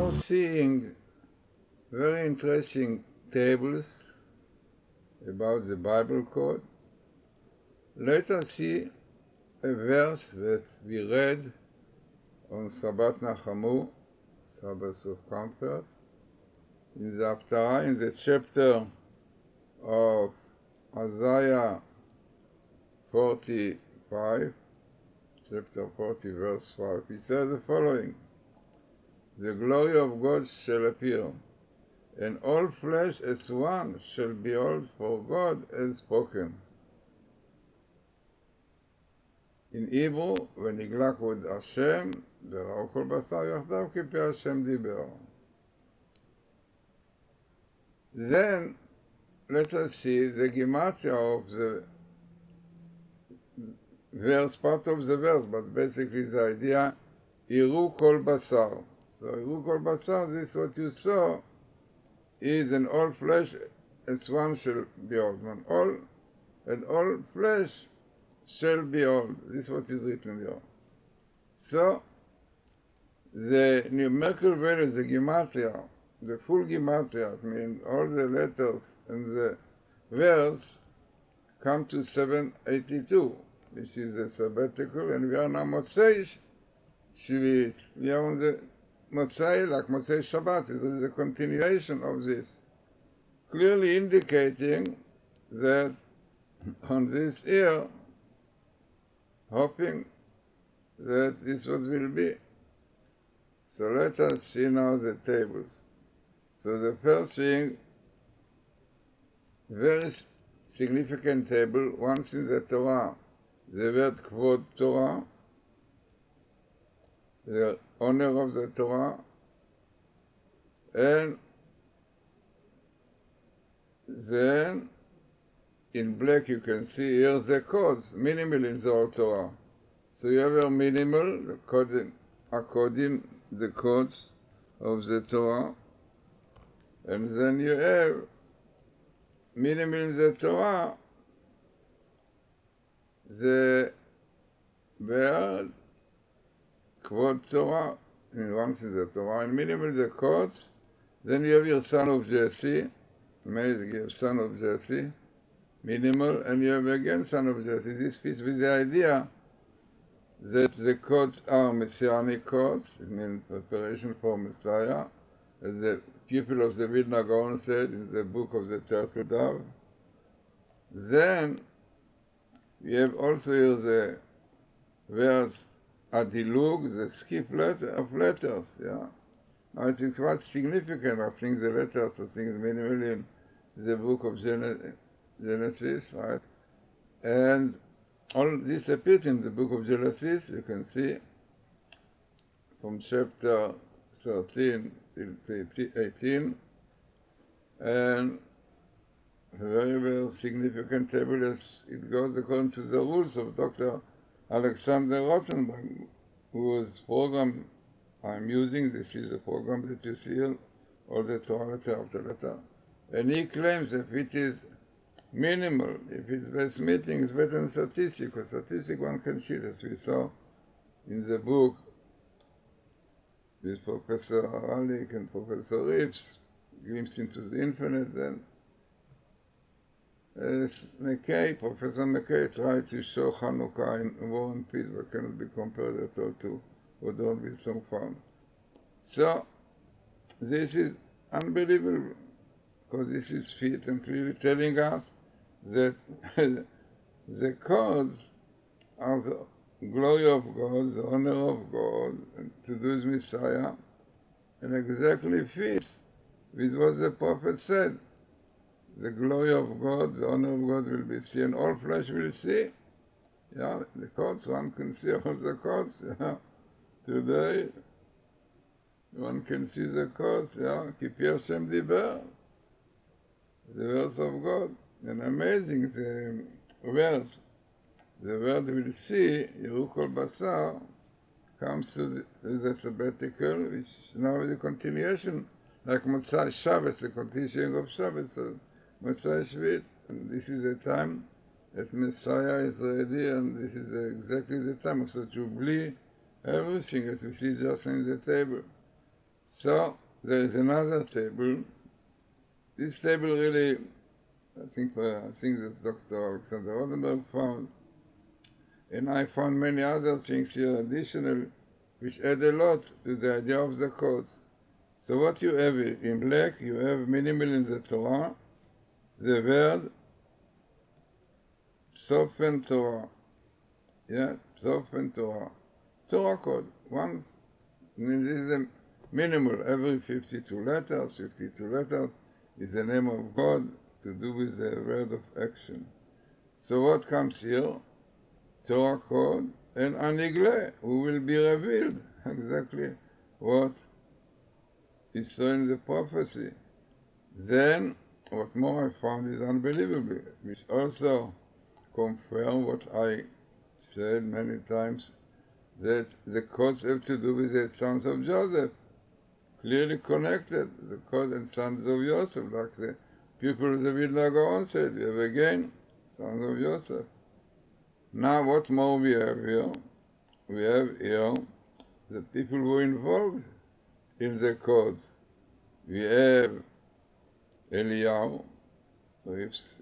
now seeing very interesting tables about the Bible code. Let us see a verse that we read on Sabbath Nachamu, Sabbath of Comfort, in the Haftarah, in the chapter of Isaiah 45, chapter 40, verse 5. It says the following: "The glory of God shall appear, and all flesh as one shall behold, for God has spoken." In Hebrew, ונגלה כבוד השם, וראו כל בשר יחדיו כפי השם דיבר. Then, let us see the gematria of the verse, part of the verse, but basically the idea, יראו כל בשר. So, יראו כל בשר, this is what you saw, is in all flesh as one shall behold. And all flesh shall behold. This is what is written here. So, the numerical value, the gematria, the full gematria, I mean all the letters and the verse, come to 782, which is a sabbatical, and we are now Motzei Shvit. We are on the Motzei, like Motzei Shabbat. There is a continuation of this, clearly indicating that on this year, hoping that this what will be. So let us see now the tables. So the first thing, very significant table, once in the Torah, the word Kvod Torah, the honor of the Torah, and then in black you can see here the codes, minimal in the whole Torah. So you have a minimal, according the codes of the Torah, and then you have minimal in the Torah, the word Kvod Torah, once in the Torah, and minimal the codes. Then you have your son of Jesse, amazing, you have son of Jesse, minimal, and you have again son of Jesse. This fits with the idea that the codes are messianic codes, it means preparation for Messiah, as the pupil of the Vilna Gaon said in the book of the Turtle Dove. Then we have also here the verse Adilug, the skip letter of letters, yeah. Now it is quite significant, I think the letters, I think minimal in the book of Genesis, right? And all this appeared in the book of Genesis, you can see, from chapter 13 till 18, and a very, very significant table as it goes according to the rules of Dr. Alexander Rothenberg, whose program I'm using. This is a program that you see here, all the Torah letter after letter. And he claims that if it is minimal, if it's best meeting, it's better than statistic, because statistic one can cheat, as we saw in the book with Professor Haralik and Professor Reeves, Glimpse into the Infinite. Then Professor McKay tried to show Hanukkah in War and Peace, but cannot be compared at all to what don't be so found. So this is unbelievable, because this is fit and clearly telling us that the codes are the glory of God, the honor of God, and to do with Messiah, and exactly fits with what the prophet said. The glory of God, the honor of God will be seen, all flesh will see. Yeah, the codes, one can see all the codes, yeah. Today, one can see the codes, yeah, Kipi Hashem Diber, the verse of God. And amazing, the verse, the word we'll see, Yeru Kol Basar, comes to the sabbatical, which now is a continuation, like Motzei Shabbos, the continuation of Shabbos, so Motzei Shvit. And this is the time that Messiah is ready, and this is exactly the time of the Jubilee, everything as we see just in the table. So there is another table. This table really, I think that Dr. Alexander Rodenberg found, and I found many other things here additional, which add a lot to the idea of the codes. So what you have in black, you have minimal in the Torah, the word Sof and Torah. Yeah, Sof and Torah. Torah code. Once, this is a minimal. Every 52 letters is the name of God to do with the word of action. So what comes here? Torah code and Anigle, who will be revealed exactly what is so in the prophecy. Then, what more I found is unbelievable, which also confirm what I said many times, that the codes have to do with the sons of Joseph, clearly connected, the code and sons of Joseph, like the people of the Vilna Gaon said, we have again sons of Joseph. Now what more we have here? We have here the people who are involved in the codes. We have Eliyahu, Rivs.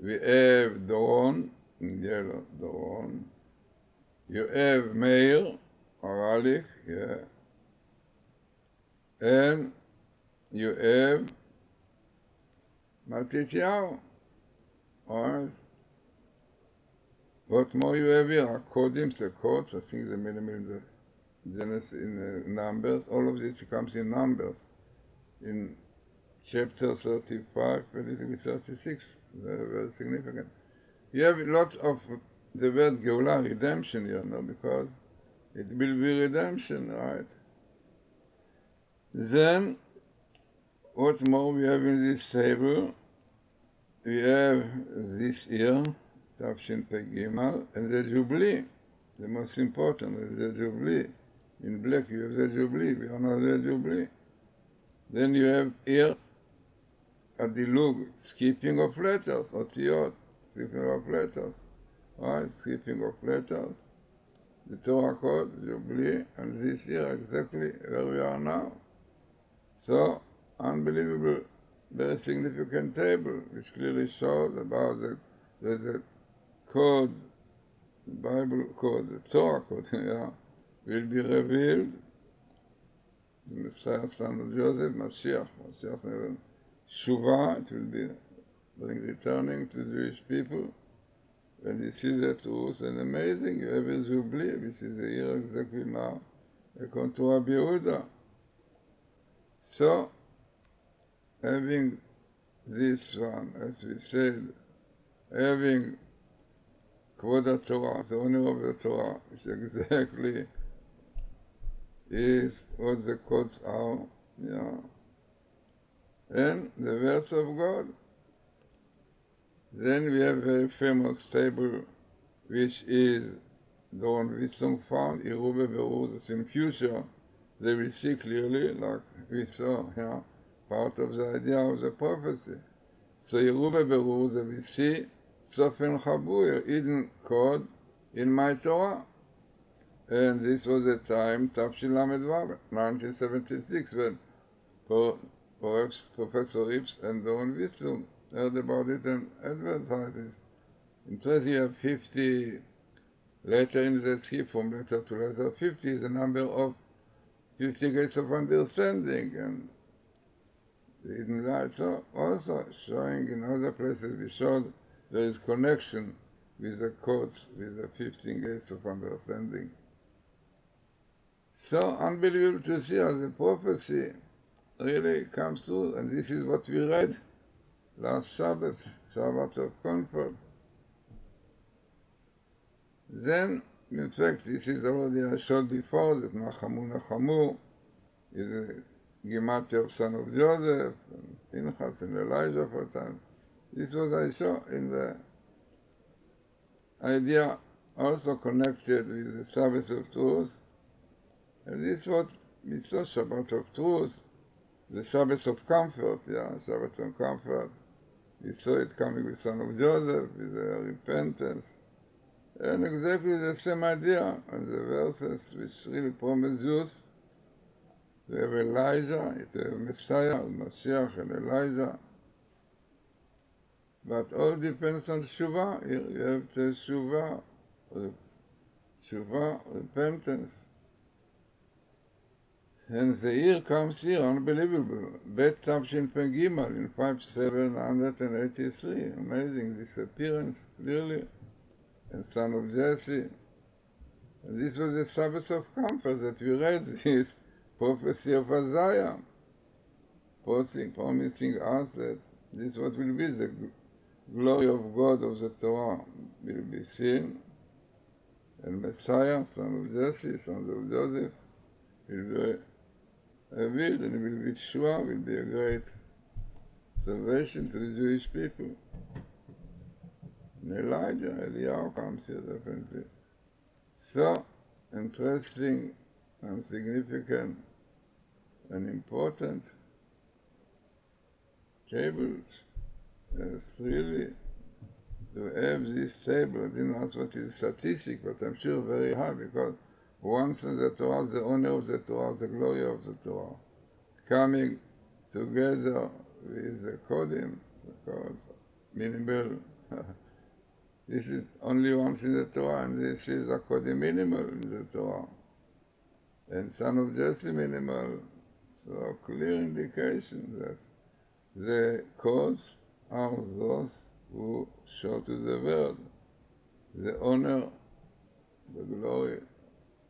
We have Doron, in yellow, Doron. You have Meir, Aralik, yeah. And you have Matityahu, alright? What more you have here are Kodim, the codes, I think the minimal in the Genesis, in the Numbers. All of this comes in Numbers. In chapter 35, particularly 36, very, very significant. You have a lot of the word Geulah, redemption, because it will be redemption, right? Then, what more we have in this table? We have this year, Tafshin Pegimal, and the Jubilee. The most important is the Jubilee. In black you have the Jubilee, we honor the Jubilee. Then you have here a Dilug, skipping of letters, Otiyot, skipping of letters. Right, skipping of letters. The Torah code, Jubilee, and this year exactly where we are now. So, unbelievable, very significant table, which clearly shows about the code, the Bible code, the Torah code, yeah, will be revealed. The Messiah, son of Joseph, Mashiach, Shuvah, it will be returning to Jewish people. When you see the truth, and amazing, you have a Jubilee, which is a year exactly now, according to Rabbi Yehuda. So, having this one, as we said, having Kvod Torah, the honor of the Torah, which exactly is what the codes are, and the verse of God. Then we have a very famous table, which is Doron Wissong found, Irube Berur, that in future they will see clearly, like we saw here, part of the idea of the prophecy. So Irube Berur, that we see Sofen Chabu, hidden code in my Torah. And this was the time, Tafshin Lamed Vav, 1976, when perhaps Professor Rips and Doron Wissong heard about it and advertised it. In truth, you have 50 letter in the skip from letter to letter. 50 is the number of 50 gates of understanding, and the hidden light. So also showing in other places, we showed there is connection with the codes, with the 15 gates of understanding. So unbelievable to see how the prophecy really comes true, and this is what we read last Shabbat, Shabbat of comfort. Then, in fact, this is already I showed before, that Nachamu is a Gematria of son of Joseph, and Pinchas and Elijah for a time. This was I saw in the idea also connected with the Sabbath of truth. And this is what we saw, Shabbat of truth, the Sabbath of comfort, Sabbath of comfort. We saw it coming with son of Joseph, with repentance. And exactly the same idea, and the verses which really promise Jews To have Elijah, to have Messiah, Mashiach and Elijah. But all depends on Shuvah. You have to Shuvah, repentance. And the year comes here, unbelievable. Bet Tavshin Pen Gimel in 5783. Amazing disappearance, clearly. And son of Jesse. And this was the Sabbath of comfort that we read, this prophecy of Isaiah, promising us that this is what will be the glory of God of the Torah will be seen, and Messiah, son of Jesse, son of Joseph, will be revealed, and will be Yeshua, will be a great salvation to the Jewish people. And Elijah, Eliyahu comes here definitely. So interesting and significant and important tables. It's really to have this table. I didn't ask what is the statistic, but I'm sure very high, because once in the Torah, the honor of the Torah, the glory of the Torah, coming together with the Kodim, because minimal. This is only once in the Torah, and this is a Kodim minimal in the Torah. And son of Jesse minimal. So clear indication that the cause are those who show to the world the honor, the glory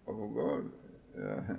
of God. Yeah.